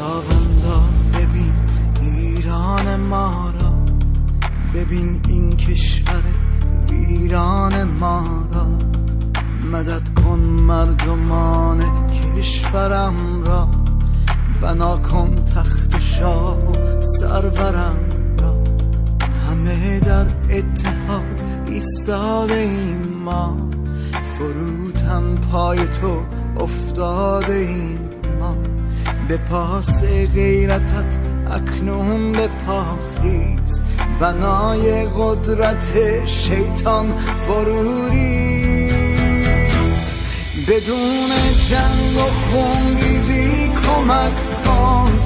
خداوندا ببین ایران ما را، ببین این کشور ویران ما را. مدد کن مردمان کشورم را، بنا کن تخت شاه و سرورم را. همه در اتحاد ایستاده ایم ما، فروتن پای تو افتاده ایم ما. به پاس غیرتت اکنون به پا خیز، بنای قدرت شیطان فرو ریز. بدون جنگ و خونریزی کمک کن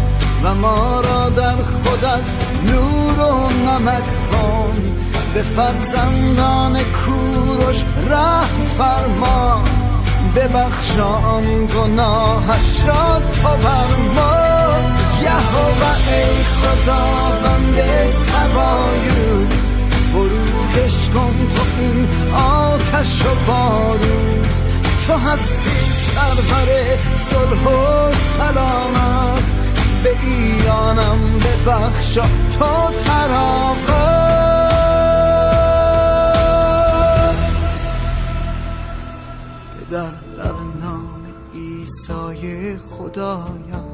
و ما را در خودت نور و نمک کن. به فرزندان کوروش رحم فرما، ببخشان گناهش را تو بر ما. یهوه ای خداوند سبایود، فروکش کن تو این آتش و بارود. تو هستی سرور صلح و سلامت، به ایرانم ببخشا تو ترافت. در نام عیسی خدایم،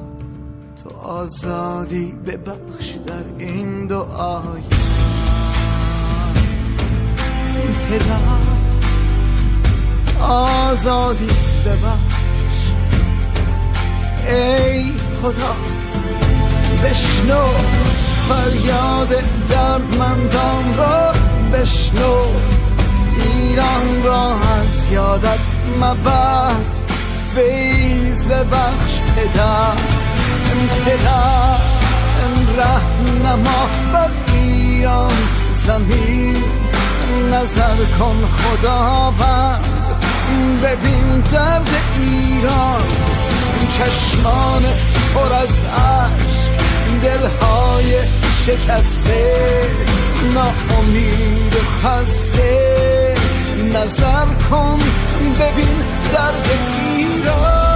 تو آزادی ببخش در این دعایم. پدر آزادی ببخش، ای خدا بشنو فریاد دردمندان را، بشنو ایران را از یادت مبر. فیض ببخش پدر رهنما بر ایران زمین. نظر کن خداوند، ببین درد ایران. چشمان پر از عشق، دلهای شکسته، ناامید و خسته. نظر کن ببین درد ایران.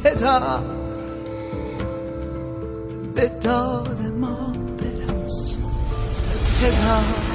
پدر به داد ما برس، پدر